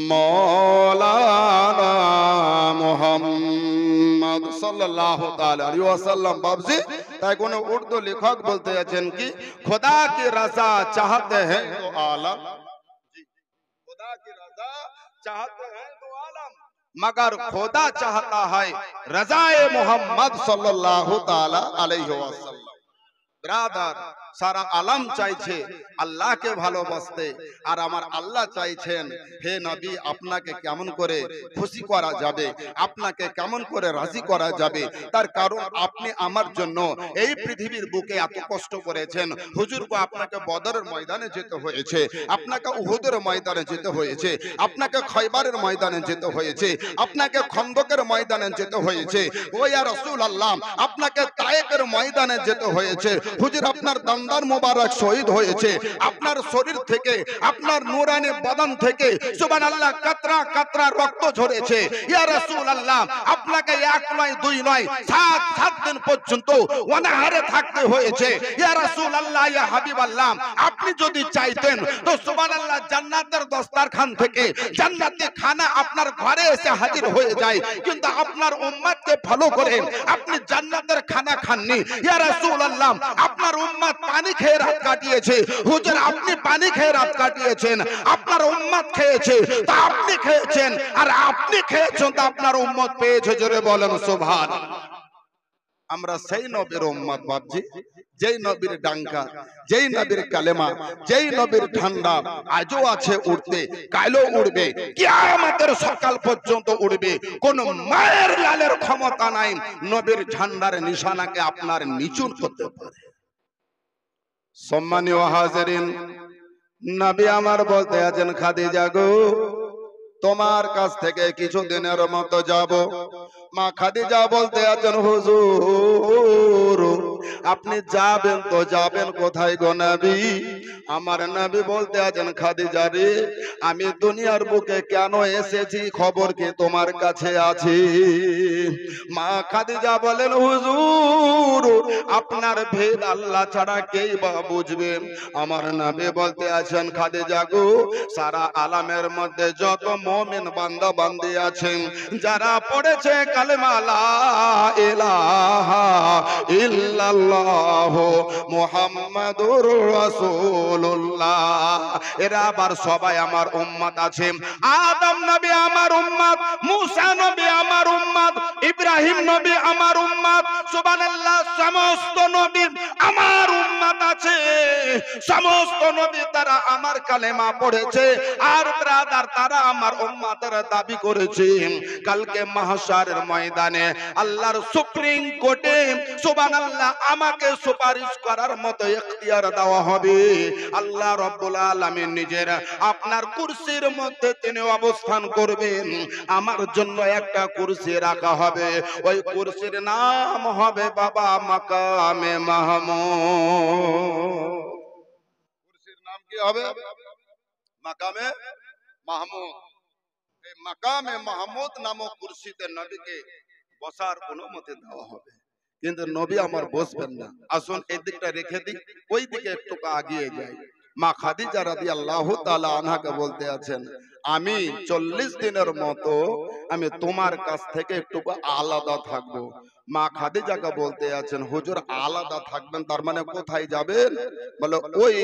মৌলানা মুহাম্মদ সাল্লাল্লাহু তাআলা আলাইহি ওয়াসাল্লাম। বাবজি, তাই কোন উর্দু লেখক বলতে আছেন কি, खुदा की रजा चाहते हैं तो आलम, खुदा की रजा चाहते हैं तो आलम, मगर खुदा चाहता है रजाए मोहम्मद सल्लल्लाहु ताला अलैहि वसल्लम। ब्रादर, সারা আলম চাইছে আল্লাহকে ভালোবাসতে, আর আমার আল্লাহ চাইছেন, হে নবী, আপনাকে কেমন করে খুশি করা যাবে, আপনাকে কেমন করে রাজি করা যাবে। তার কারণ আপনি আমার জন্য এই পৃথিবীর বুকে এত কষ্ট করেছেন। হুজুর গো, আপনাকে বদরের ময়দানে যেতে হয়েছে, আপনাকে উহুদের ময়দানে যেতে হয়েছে, আপনাকে খয়বারের ময়দানে যেতে হয়েছে, আপনাকে খন্দকের ময়দানে যেতে হয়েছে। ও ইয়া রাসূলুল্লাহ, আপনাকে তায়েফের ময়দানে যেতে হয়েছে। হুজুর, আপনার দামদার মোবারক শহীদ হয়েছে, আপনার শরীর থেকে, আপনার নূরানি বদন থেকে সুবহানাল্লাহ কাতরা কাতরা রক্ত ঝরেছে। ইয়া রাসূলুল্লাহ, আপনাকে এক নয় দুই নয় 7 দিন পর্যন্ত অনাহারে থাকতে হয়েছে। ইয়া রাসূলুল্লাহ, ইয়া হাবিবাল্লাহ, আপনি যদি চাইতেন তো সুবহানাল্লাহ জান্নাতের দস্তরখান থেকে জান্নাতি খানা আপনার ঘরে এসে হাজির হয়ে যায়, কিন্তু আপনার উম্মতকে ফলো করে আপনি জান্নাতের খানা খাননি। ইয়া রাসূলুল্লাহ, আপনার উম্মত পানি খেয়ে রাত কাটিয়েছে। হুজুর, আপনি পানি খেয়ে রাত কাটিয়েছেন, আপনার উম্মত খেয়েছে, তা আপনি খেয়েছেন, আর আপনি খেয়েছেন তা আপনার উম্মত পেয়েছে। জোরে বলেন সুবহানাল্লাহ। আমরা সেই নবীর উম্মত বাপজি, যেই নবীর ডাঙ্কা, যেই নবীর কালেমা, যেই নবীর ঠান্ডা আজও আছে উড়তে, কালও উড়বে, কিয়ামতের সকাল পর্যন্ত উড়বে। কোন মায়ের লালের ক্ষমতা নাই নবীর ঝান্ডার নিশানাকে আপনার নিচুন করতে পারে। সম্মানীয় হাজিরিন, নবী আমার বলতে আছেন খাদিজা গো, তোমার কাছ থেকে কিছুদিনের মতো যাব। মা খাদিজা বলতে আছেন হুজুর আপনি যাবেন তো যাবেন কোথায় গো নবী? আমার নবী বলতে আছেন খাদিজা রে, আমি দুনিয়ার বুকে কেন এসেছি খবর কি তোমার কাছে আছে? মা খাদিজা বলেন হুজুর আপনার ভেদ আল্লাহ ছাড়া কেই বা বুঝবে। আমার নবী বলতে আছেন খাদিজা গো, সারা আলামের মধ্যে যত মুমিন বান্দা বান্দি আছেন যারা পড়েছে কালেমা লা ইলাহা ইল্লাল্লাহ মুহাম্মাদুর রাসূলুল্লাহ, এরা আবার সবাই আমার উম্মত আছে। আদম নবী আমার উম্মত, মুসা নবী আমার উম্মত, ইব্রাহিম নবী আমার উম্মত, সুবহানাল্লাহ সমস্ত নবী আমার উম্মত আছে। সমস্ত নবী তারা আমার কালেমা পড়েছে আর ব্রাদার তারা আমার উম্মতের দাবি করেছে। কালকে মাহশারের ময়দানে আল্লাহর সুপ্রিম কোর্টে সুবহানাল্লাহ আমাকে সুপারিশ করার মতো ইখতিয়ার দেওয়া হবে। আল্লাহ রাব্বুল আলামিন নিজের আপনার কুরসির মধ্যে তিনি অবস্থান করবেন। আমার জন্য একটা কুরসি রাখা হবে, ওই কুরসির নাম হবে বাবা মাকামে মাহমুদ। কুরসির নাম কি হবে? মাকামে মাহমুদ। এই মাকামে মাহমুদ নামক কুরসিতে নবীকে বসার অনুমতি দেওয়া হবে, কিন্তু নবী আমার বসবেন না। আসুন এই দিকটা রেখে দিই, ওই দিকে একটু আগিয়ে যাই। মা খাদিজা রাদিয়াল্লাহু তাআলা আনহাকে বলতে আছেন আমি 40 দিনের মতো আমি তোমার কাছ থেকে একটু আলাদা থাকবো। মা খাদিজাকে বলতে আছেন হুজুর আলাদা থাকবেন তার মানে কোথায় যাবেন? বলে ওই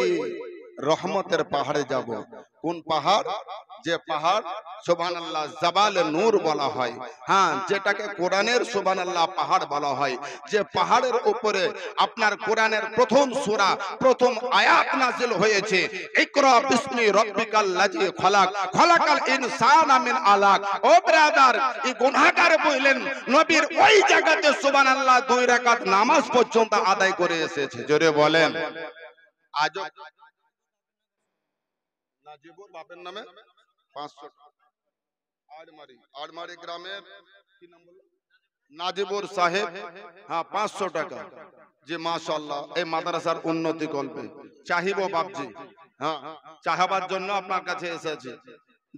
রহমতের পাহাড়ে যাব। কোন পাহাড়? যে পাহাড় সুবহানাল্লাহ জাবালে নূর বলা হয়, হ্যাঁ যেটাকে কোরআনের সুবহানাল্লাহ পাহাড় বলা হয়, যে পাহাড়ের উপরে আপনার কোরআনের প্রথম সূরা প্রথম আয়াত নাযিল হয়েছে, ইকরা বিসমি রাব্বিকাল লাযী খলাক খলাকাল ইনসানা মিন আলাক। ও ব্রাদার এই গুনাহগার বললেন নবীর ওই জায়গাতে সুবহানাল্লাহ 2 রাকাত নামাজ পর্যন্ত আদায় করে এসেছে। জোরে বলেন আজ নাজিবুর বাপের নামে 500 আড়মারি গ্রামের কি নাম বললেন? নাজিবুর সাহেব, হ্যাঁ 500 টাকা। যে মাশাআল্লাহ এই মাদ্রাসার উন্নতি করবে চাহিব বাপজি, হ্যাঁ চাহাবার জন্য আপনার কাছে এসেছি।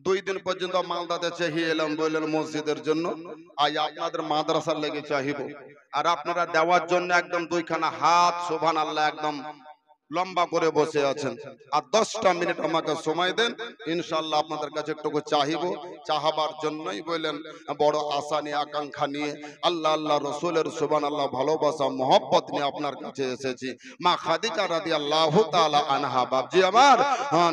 2 দিন পর্যন্ত মালদাতে চাহিয়ে এলাম, বললেন মসজিদের জন্য, আজ আপনাদের মাদ্রাসার লেগে চাহিব। আর আপনারা দেওয়ার জন্য একদম 2খানা হাত সুবহানাল্লাহ একদম লম্বা করে বসে আছেন। আর 10টা মিনিট আমাকে সময় দেন, ইনশাআল্লাহ আপনাদের কাছে একটু চাহিব। চাহাবার জন্যই বললেন বড় আশা নিয়ে আকাঙ্ক্ষা নিয়ে আল্লাহ আল্লাহ রাসূলের সুবহানাল্লাহ ভালোবাসা মহব্বত নিয়ে আপনার কাছে এসেছি। মা খাদিজা রাদিয়াল্লাহু তাআলা আনহা বাপজি আমার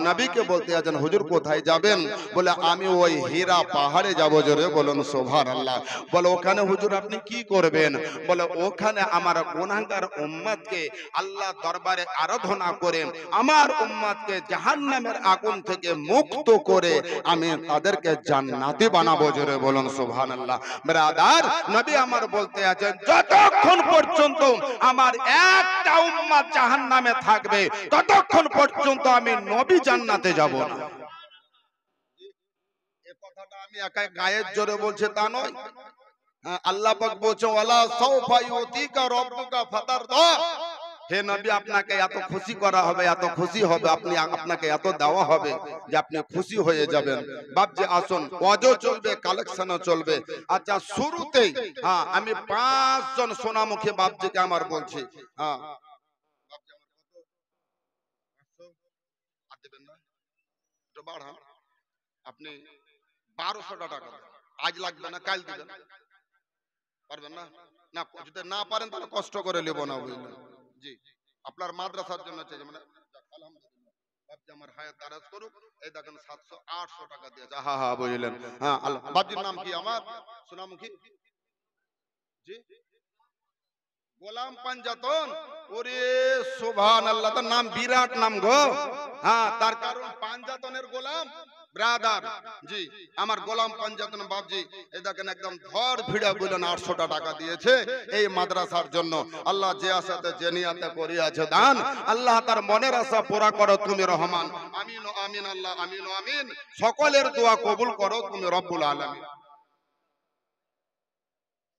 নবীকে বলতে আছেন হুজুর কোথায় যাবেন? বলে আমি ওই হীরা পাহাড়ে যাব। জোরে বলুন সুবহানাল্লাহ। বলে ওখানে হুজুর আপনি কি করবেন? বলে ওখানে আমার গুনাহগার উম্মতকে আল্লাহ দরবারে আরাধনা করে আমার উম্মতকে জাহান্নামের আগুন থেকে মুক্ত করে আমি তাদেরকে জান্নাতি বানাবো। জোরে বলুন সুবহানাল্লাহ। ব্রাদার নবী আমার বলতে আছেন যতক্ষণ পর্যন্ত আমার একটা উম্মত জাহান্নামে থাকবে ততক্ষণ পর্যন্ত আমি নবী জান্নাতে যাব না। এই কথাটা আমি একা গায়ের জোরে বলছি তা নয়। আল্লাহ পাক বলছে ওয়ালা সাউফা ইউতিকা রাব্বুকা ফাতারদা। হে নবী আপনাকে এত খুশি করা হবে, এত খুশি হবে, আপনি আপনাকে এত দেওয়া হবে যে আপনি খুশি হয়ে যাবেন। বাপজি আসুন ওয়াজও চলবে কালেকশনও চলবে। আচ্ছা শুরুতেই হ্যাঁ আমি 5 জন সোনামুখী বাপজিকে আমার বলছি, হ্যাঁ বাপজি আমার কত 500 আর দেবেন না একটু বাড়ান। আপনি 1200 টাকা আজ লাগবে না কাল দিবেন, পারবেন না? না যদি না পারেন তাহলে কষ্ট করে নেব না বুঝলেন। জি আপনার মাদ্রাসার জন্য চাই, মানে আলহামদুলিল্লাহ বাপজি আমার হায়াত দারাজ করুক। এই দেখেন 700 800 টাকা দিয়েছে। হ্যাঁ হ্যাঁ বুঝলেন। হ্যাঁ আল্লাহ বাপজির নাম কি আমার সোনামুখী? জি গোলাম পাঞ্জাতন। ওরে সুবহানাল্লাহ, তার নাম বিরাট নাম গো। হ্যাঁ তার কারণ পাঞ্জাতনের গোলাম ব্রাদার জি আমার গোলাম পঞ্চায়েত বাবজি এই দেখেন একদম ধর ভিড়া বললেন 800 টাকা দিয়েছে এই মাদ্রাসার জন্য। আল্লাহ যে আশাতে যে নিয়াতে করিয়াছে দান, আল্লাহ তার মনের আশা পুরা করো তুমি রহমান। আমিন ও আমিন, আল্লাহ আমিন ও আমিন। সকলের দোয়া কবুল করো তুমি রব্বুল আলামিন।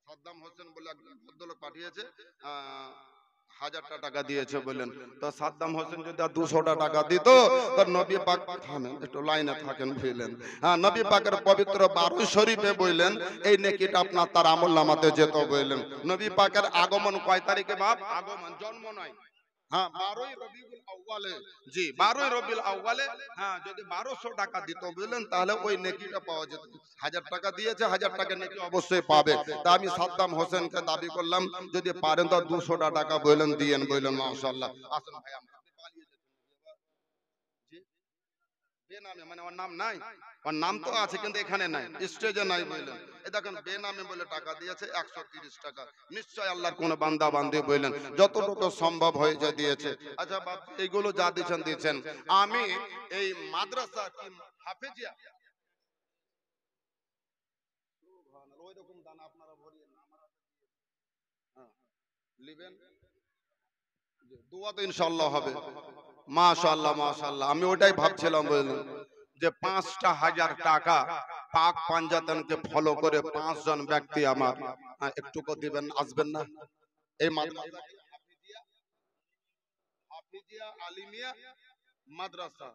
সাদ্দাম হোসেন বলে একজন ভদ্রলোক পাঠিয়েছে 1000টা টাকা দিয়েছে বললেন। তো সাদ্দাম হোসেন যদি 200টা টাকা দিত তো নবী পাক, থামেন একটু লাইনে থাকেন বুঝলেন, হ্যাঁ নবী পাকের পবিত্র বারুই শরীফে বললেন এই নেকিটা আপনার তার আমলনামাতে যেত বললেন। নবী পাকের আগমন কয় তারিখে বাপ? আগমন, জন্ম নয়। হ্যাঁ 12ই রবিউল আউয়ালে, জি 12ই রবিউল আউয়ালে। হ্যাঁ যদি 1200 টাকা দিত বুঝলেন তাহলে ওই নেকিটা পাওয়া যেত। 1000 টাকা দিয়েছে, 1000 টাকা নেকি অবশ্যই পাবে। তা আমি সাদ্দাম হোসেনকে দাবি করলাম যদি পারেন তো 200 টাকা বললেন দিয়েন বললেন। মাশাআল্লাহ। আসুন ভাই আমরা বেনামে, মানে ওর নাম নাই, ওর নাম তো আছে কিন্তু এখানে নাই, স্টেজে নাই বললেন। এই দেখেন বেনামে বলে টাকা দিয়েছে 130 টাকা। নিশ্চয় আল্লাহর কোন বান্দা বান্দি বললেন যতটুকু সম্ভব হয়েছে দিয়েছে। আচ্ছা বাপ এইগুলো যা দিচ্ছেন দিচ্ছেন, আমি এই মাদ্রাসা কি হাফেজিয়া ওই রকম দানা আপনারা ভরিয়ে না আমরা লিবেন, দোয়া তো ইনশাআল্লাহ হবে। মাশাআল্লাহ মাশাআল্লাহ, আমি ওটাই ভাবছিলাম বুঝলেন যে 5,000 টাকা পাক পাঞ্জাতনকে ফলো করে 5 জন ব্যক্তি আমার একটুকু দিবেন, আসবেন না? এই মাদ্রাসা হাফিজিয়া আলিমিয়া মাদ্রাসা,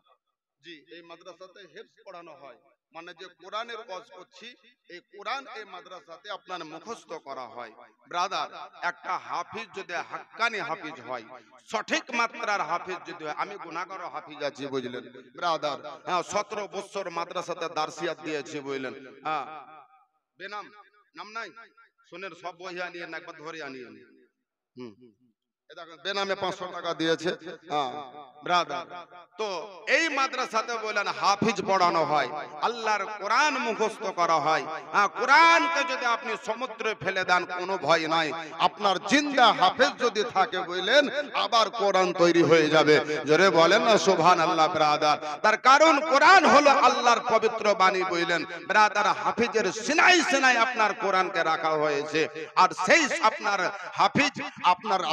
জি এই মাদ্রাসাতে হিফজ পড়ানো হয়। মানে যে কোরআনের ওয়াজ করছি এই কোরআন এই মাদ্রাসাতে আপনার মুখস্থ করা হয়। ব্রাদার একটা হাফিজ যদি হাক্কানি হাফিজ হয়, সঠিক মাত্রার হাফিজ যদি হয়, আমি গুনাহগার হাফিজ আছি বুঝলেন ব্রাদার। হ্যাঁ 17 বছর মাদ্রাসাতে দারসিয়াত দিয়েছি বুঝলেন। হ্যাঁ বেনাম, নাম নাই শুনেন, সব বই আনিয়ে একবার ধরে আনিয়ে হুম বেনামে 500 টাকা দিয়েছে। ব্রাদার তো এই মাদ্রাসাতে বলেন হাফিজ পড়ানো হয়, আল্লাহর কোরআন মুখস্থ করা হয়। কোরআনকে যদি আপনি সমুদ্রে ফেলে দেন কোনো ভয় নাই, আপনার জিন্দা হাফিজ যদি থাকে বললেন আবার কোরআন তৈরি হয়ে যাবে। জোরে বলেন না সুবহানাল্লাহ ব্রাদার। তার কারণ কোরআন হলো আল্লাহর পবিত্র বাণী বললেন ব্রাদার। হাফিজের সিনাই সিনাই আপনার কোরআনকে রাখা হয়েছে, আর সেই আপনার হাফিজ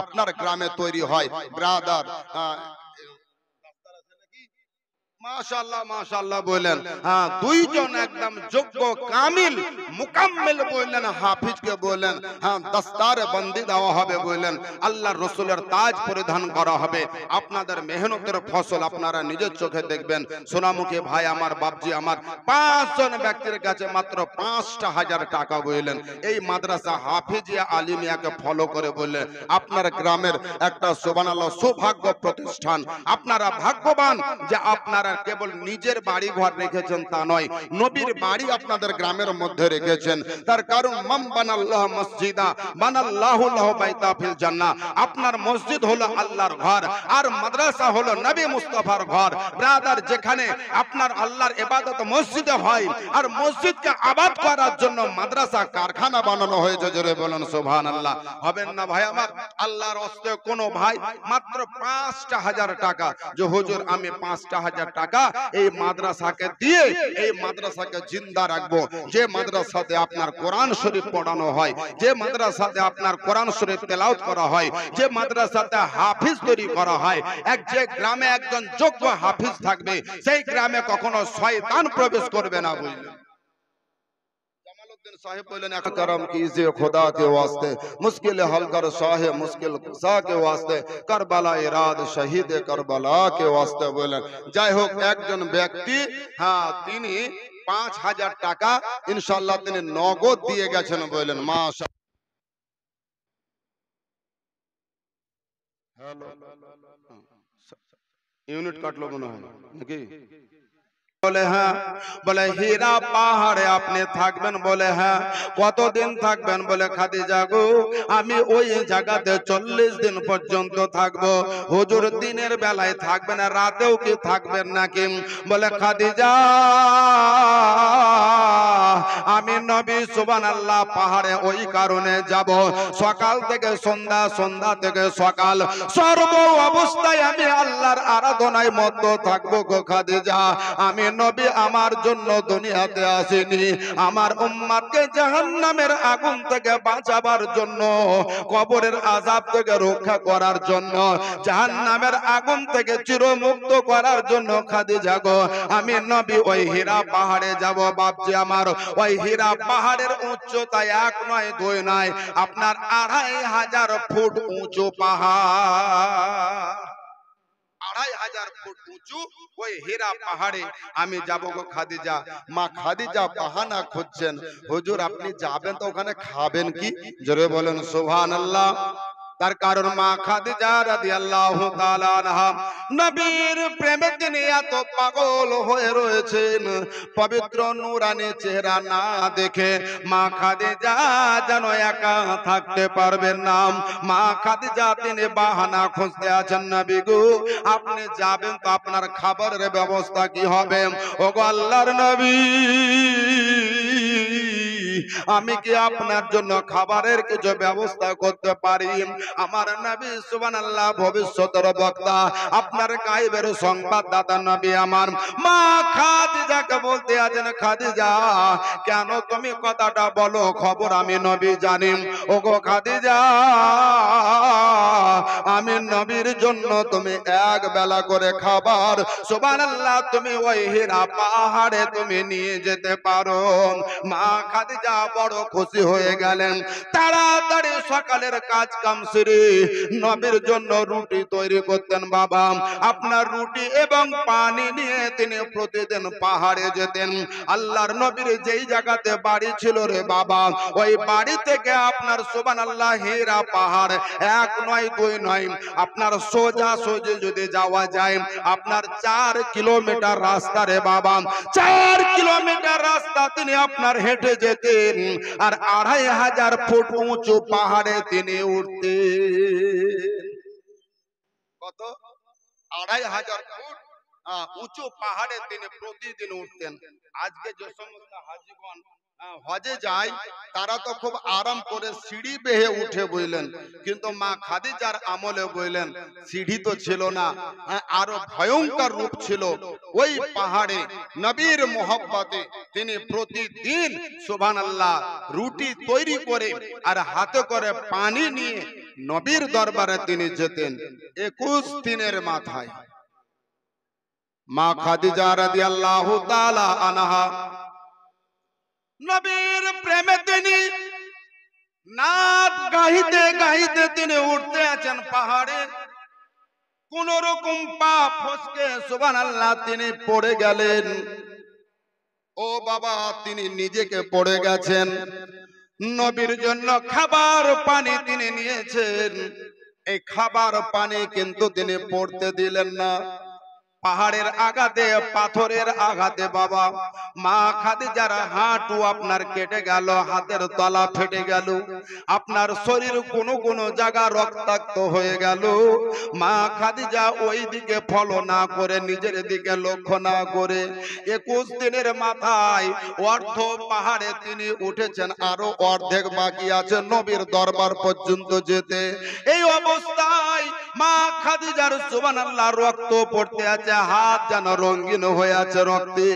আপনার গ্রামে তৈরি হয় ব্রাদার। মাশাআল্লাহ মাশাআল্লাহ বলেন। হ্যাঁ দুইজন একদম যোগ্য কামিল মুকাম্মিল বললেন হাফিজকে বললেন হ্যাঁ দস্তারে বন্দি দেওয়া হবে বললেন, আল্লাহর রাসূলের তাজ পরিধান করা হবে। আপনাদের মেহনতের ফসল আপনারা নিজের চোখে দেখবেন। সোনামুখী ভাই আমার, বাপজি আমার, 5 জন ব্যক্তির কাছে মাত্র 5,000 টাকা বললেন এই মাদ্রাসা হাফিজিয়া আলিমিয়াকে ফলো করে বললেন আপনার গ্রামের একটা সুবহানাল্লাহ সৌভাগ্য প্রতিষ্ঠান। আপনারা ভাগ্যবান যে আপনারা কেবল নিজের বাড়ি ঘর রেখেছেন তা নয়, নবীর বাড়ি আপনাদের গ্রামের মধ্যে রেখেছেন। তার কারণ মান বানাল্লাহ মসজিদা বানাল্লাহু লাহু বাইতা ফিল জান্নাহ। আপনার মসজিদ হলো আল্লাহর ঘর আর মাদ্রাসা হলো নবী মুস্তাফার ঘর। ব্রাদার যেখানে আপনার আল্লাহর ইবাদত মসজিদে হয় আর মসজিদকে আবাদ করার জন্য মাদ্রাসা কারখানা বানানো হয়েছে। জোরে বলেন সুবহানাল্লাহ। হবেন না ভাই আমার? আল্লাহর ওয়াস্তে কোন ভাই মাত্র 5,000 টাকা যে হুজুর আমি 5,000 টাকা এই মাদ্রাসাকে দিয়ে এই মাদ্রাসাকে জিন্দা রাখবো, যে মাদ্রাসাতে আপনার কোরআন শরীফ পড়ানো হয়, যে মাদ্রাসাতে আপনার কোরআন শরীফ তেলাওয়াত করা হয়, যে মাদ্রাসাতে হাফিজ তৈরি করা হয়, যে গ্রামে একজন যোগ্য হাফিজ থাকবে সেই গ্রামে কখনো শয়তান প্রবেশ করবে না বুঝলেন। साहिब बोले करम कीजिए खुदा के वास्ते, मुश्किल हल कर शाहे मुश्किल कुसा के वास्ते, करबला इराद शहीद करबला के वास्ते बोलें। যাই হোক একজন ব্যক্তি হ্যাঁ তিনি 5,000 টাকা ইনশাআল্লাহ তিনি নগদ দিয়ে গেছেন বলেন। মাশাআল্লাহ। হ্যালো ইউনিট কাটলো মনে হয় নাকি? বলে হ্যাঁ, বলে হীরা পাহাড়ে আপনি থাকবেন? বলে হ্যাঁ। কতদিন থাকবেন? বলে খাদিজা গো আমি ওই জায়গাতে 40 দিন পর্যন্ত থাকবো। হুজুর দিনের বেলায় থাকবেন আর রাতেও কি থাকবেন নাকি? বলে খাদিজা আমি নবী সুবহানাল্লাহ পাহাড়ে ওই কারণে যাব সকাল থেকে সন্ধ্যা, সন্ধ্যা থেকে সকাল, সর্ব অবস্থায় আমি আল্লাহর আরাধনায় মত্ত থাকবো গো খাদিজা। আমি নবী আমার জন্য দুনিয়াতে আসেনি, আমার উম্মতকে জাহান্নামের আগুন থেকে বাঁচাবার জন্য, কবরের আযাব থেকে রক্ষা করার জন্য, জাহান্নামের আগুন থেকে চিরমুক্ত করার জন্য খাদিজা গো আমি নবী ওই হীরা পাহাড়ে যাব। বাপজি আমার, ওই হীরা পাহাড়ের উচ্চতা 1 নয় 2 নয়, আপনার 2500 ফুট উঁচু পাহাড়, 2500 ফুট উঁচু ওই হীরা পাহাড়ে আমি যাব গো খাদিজা। মা খাদিজা বাহানা খুঁজছেন, হুজুর আপনি যাবেন তো ওখানে খাবেন কি? জোরে বলেন সুবহানাল্লাহ। তার কারণ মা খাদিজা রাদিয়াল্লাহু তাআলা আনহা নবীর প্রেমে তিনি এত পাগল হয়ে রয়েছেন, পবিত্র নূরানী চেহারা না দেখে মা খাদিজা যেন একা থাকতে পারবেন না। মা খাদিজা তিনি বাহানা খুঁজতে আছেন, নবী গো আপনি যাবেন তো আপনার খাবারের ব্যবস্থা কি হবে? ওগো আল্লাহর নবী, আমি কি আপনার জন্য খাবারের কিছু ব্যবস্থা করতে পারি? আমার নবী সুবহানাল্লাহ ভবিষ্যতের বক্তা, আপনার গায়েবের সংবাদদাতা নবী আমার মা খাদিজাকে বলতে আছেন, খাদিজা কেন তুমি কথাটা বলো, খবর আমি নবী জানি। ওগো খাদিজা, আমি নবীর জন্য তুমি 1 বেলা করে খাবার সুবহানাল্লাহ তুমি ওই হীরা পাহাড়ে তুমি নিয়ে যেতে পারো। মা খাদিজা বড় খুশি হয়ে গেলেন, তাড়াতাড়ি সকালের কাজ কাম সেরে নবীর জন্য রুটি তৈরি করতেন। বাবা আপনার রুটি এবং পানি নিয়ে তিনি প্রতিদিন পাহাড়ে যেতেন। আল্লাহর নবীর যেই জায়গাতে বাড়ি ছিল রে বাবা, ওই বাড়ি থেকে আপনার সুবহানাল্লাহ হীরা পাহাড় 1 নয় 2 নয়, আপনার সোজা সোজা যদি যাওয়া যায় আপনার 4 কিলোমিটার রাস্তা রে বাবা, 4 কিলোমিটার রাস্তা তিনি আপনার হেঁটে যেতেন, আর 2500 ফুট উঁচু পাহাড়ে তিনি উঠতেন। কত? 2500 ফুট উঁচু পাহাড়ে তিনি প্রতিদিন উঠতেন। আজকে যে সমস্ত হাজীগণ হজে যায় তারা তো খুব আরাম করে সিঁড়ি বেয়ে উঠে বইলেন, কিন্তু মা খাদিজার আমলে বইলেন সিঁড়ি তো ছিল না, আরো ভয়ঙ্কর রূপ ছিল। ওই পাহাড়ে নবীর মোহব্বতে তিনি প্রতিদিন সুবহানাল্লাহ রুটি তৈরি করে আর হাতে করে পানি নিয়ে নবীর দরবারে তিনি যেতেন। 21 দিনের মাথায় মা খাদিজা রাদিয়াল্লাহু তাআলা আনহা নবীর প্রেমে তিনি নাচ গাইতে গাইতে তিনি উঠতে আছেন পাহাড়ে। কোন রকম পা ফসকে সুবহানাল্লাহ তিনি পড়ে গেলেন। ও বাবা, তিনি নিজেকে পড়ে গেছেন। নবীর জন্য খাবার পানি তিনি নিয়েছেন, এই খাবার পানি কিন্তু তিনি পড়তে দিলেন না। পাহাড়ের আঘাতে, পাথরের আঘাতে বাবা মা খাদিজার হাঁটু আপনার কেটে গেল, হাতের তলা ফেটে গেল, আপনার শরীর কোন কোন জায়গা রক্তাক্ত হয়ে গেল। মা খাদিজা ওই দিকে ফলো না করে, নিজের দিকে লক্ষ্য না করে 21 দিনের মাথায় অর্ধ পাহাড়ে তিনি উঠেছেন, আরো অর্ধেক বাকি আছে নবীর দরবার পর্যন্ত যেতে। এই অবস্থায় মা খাদিজার সুবহানাল্লাহ রক্ত পড়তে আছে, হাত যেন রঙিন হয়ে আছে রক্তে।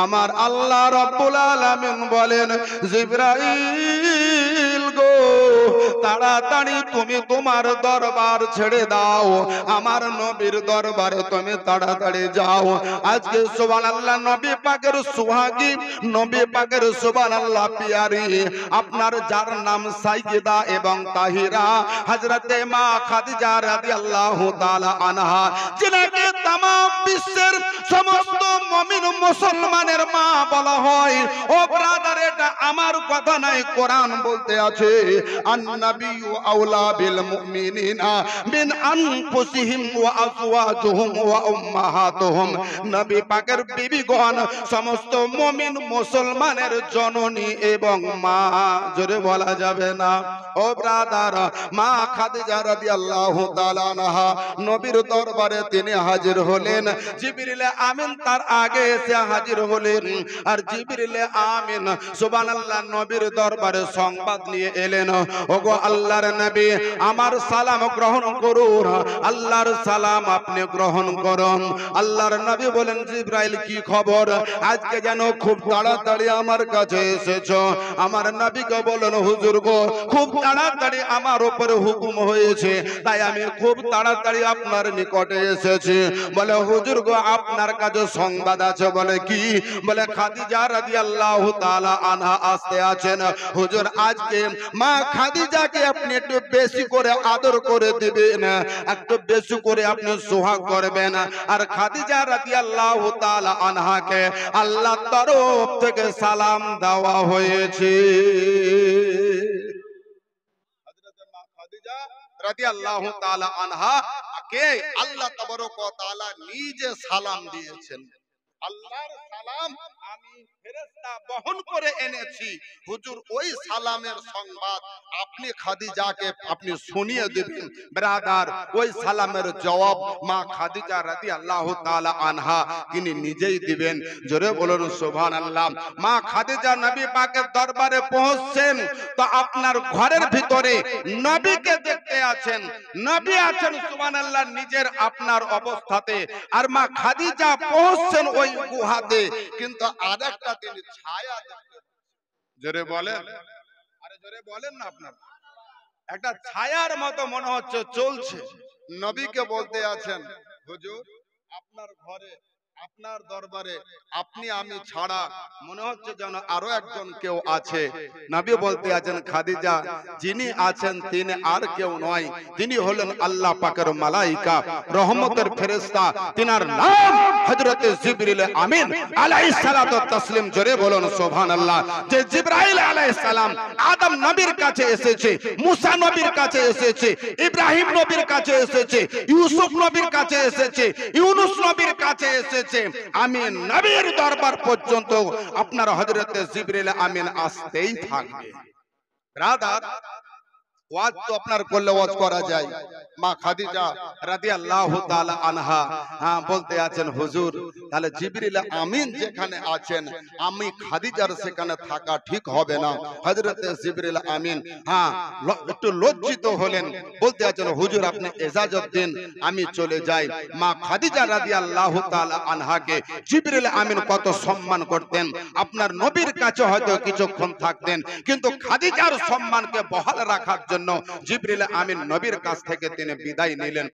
আমার আল্লাহ রাব্বুল আলামিন বলেন, জিবরাইল গো তাড়াতাড়ি তুমি তোমার দরবার ছেড়ে দাও, আমার নবীর দরবারে তুমি তাড়াতাড়ি যাও। আজকে সুবহানাল্লাহ নবী পাকের সুহাগী, নবী পাকের সুবহানাল্লাহ পিয়ারি, আপনার যার নাম সাইয়্যিদা এবং তাহিরা হযরতে মা খাদিজা রাদিয়াল্লাহু তাআলা আনহা, যিনাকে তাম বিশ্বের সমস্ত মুমিন মুসলমানের মা বলা হয়। ও ব্রাদার, এটা আমার কথা নাই, কোরআন বলতে আছে আন-নাবিয়্যু আওলা বিল মুমিনিনা মিন আনফুসিহিম ওয়া আজওয়াজুহুম ওয়া উম্মাহাতুহুম। নবী পাকের বিবিগণ সমস্ত মুমিন মুসলমানের জননী এবং মা। জোরে বলা যাবে না। ও ব্রাদার, মা খাদিজা রাদিয়াল্লাহু তাআলা আনহা নবীর দরবারে তিনি হাজির হলেন। জিবরিল আমিন তার আগে এসে হাজির হলেন, আর জিবরিল আমিন সুবহানাল্লাহ নবীর দরবারে সংবাদ নিয়ে এলেন। ও ওগো আল্লাহর নবী আমার সালাম গ্রহণ করুন, আল্লাহর সালাম আপনি গ্রহণ করুন। আল্লাহর নবী বলেন জিবরাইল কি খবর, আজকে যেন খুব তাড়াতাড়ি আমার কাছে এসেছো। আমার নবীকে বলেন হুজুর গো খুব তাড়াতাড়ি আমার উপরে হুকুম হয়েছে, তাই আমি খুব তাড়াতাড়ি আপনার নিকটে এসেছি। বলে হুজুর গো আপনার কাছে সংবাদ আছে। বলে কি? বলে খাদিজা রাদিয়াল্লাহু তাআলা আনহা আসতে আছেন। হুজুর আজকে মা খাদিজাকে আপনি একটু বেশি করে আদর করে দিবেন, একটু বেশি করে আপনি সোহাগ করবেন। আর খাদিজা রাদিয়াল্লাহু তাআলা আনহাকে আল্লাহর তরফ থেকে সালাম দেওয়া হয়েছে। হযরত মা খাদিজা রাদিয়াল্লাহু তাআলা আনহা কে আল্লাহ তাবারক ওয়া তাআলা নিজে সালাম দিয়েছেন। আল্লাহর সালাম আমি ফেরেশতা বহন করে এনেছি। হুজুর ওই সালামের সংবাদ আপনি খাদিজাকে আপনি শুনিয়ে দিবেন। ব্রাদার ওই সালামের জবাব মা খাদিজা রাদিয়াল্লাহু তাআলা আনহা তিনি নিজেই দিবেন। জোরে বলুন সুবহানাল্লাহ। মা খাদিজা নবী পাকের দরবারে পৌঁছছেন তো আপনার ঘরের ভিতরে নবীকে দেখতে আছেন, নবী আছেন সুবহানাল্লাহ নিজের আপনার অবস্থাতে, আর মা খাদিজা পৌঁছছেন ওই গুহাতে, কিন্তু আরেকটা তিনি ছায়া দেখতে। জোরে বলেন, আরে জোরে বলেন না। আপনার একটা ছায়ার মতো মনে হচ্ছে চলছে। নবীকে বলতে আছেন হুজুর আপনার ঘরে আপনার দরবারে আপনি আমি ছাড়া মনে হচ্ছে যেন আরো একজন কেউ আছে। নবী বলতে আছেন খাদিজা যিনি আছেন তিনি আর কেউ নয়, তিনি হলেন আল্লাহ পাকের মালাইকা রহমতের ফেরেশতা, তিনার নাম হযরত জিবরিল আমিন আলাইহিস সালাতু ওয়াত তাসলিম। জোরে বলুন সুবহানাল্লাহ। যে জিবরাইল আলাইহিস সালাম আদম নবীর কাছে এসেছে, মুসা নবীর কাছে এসেছে, ইব্রাহিম নবীর কাছে এসেছে, ইউসুফ নবীর কাছে এসেছে, ইউনুস নবীর কাছে এসেছে, আমি নবীর দরবার পর্যন্ত আপনার হযরত জিবরিল আমিন আসতেই থাকবে। ব্রাদার ওয়াজ তো আপনার করলে ওয়াজ করা যায়। মা খাদিজা রাদিয়াল্লাহু তাআলা আনহা বলতে আছেন হুজুর তাহলে জিবরিল আমিন যেখানে আছেন আমি খাদিজার সেখানে থাকা ঠিক হবে না। হযরত জিবরিল আমিন একটু লজ্জিত হলেন, বলতে আছেন হুজুর আপনি ইজাজত দিন আমি চলে যাই। মা খাদিজা রাদিয়াল্লাহু তাআলা আনহাকে জিবরিল আমিন কত সম্মান করতেন, আপনার নবীর কাছে হয়তো কিছুক্ষণ থাকতেন, কিন্তু খাদিজার সম্মানকে বহাল রাখার জন্য জিবরিল আমিন নবীর কাছ থেকে তিনি বিদায় নিলেন।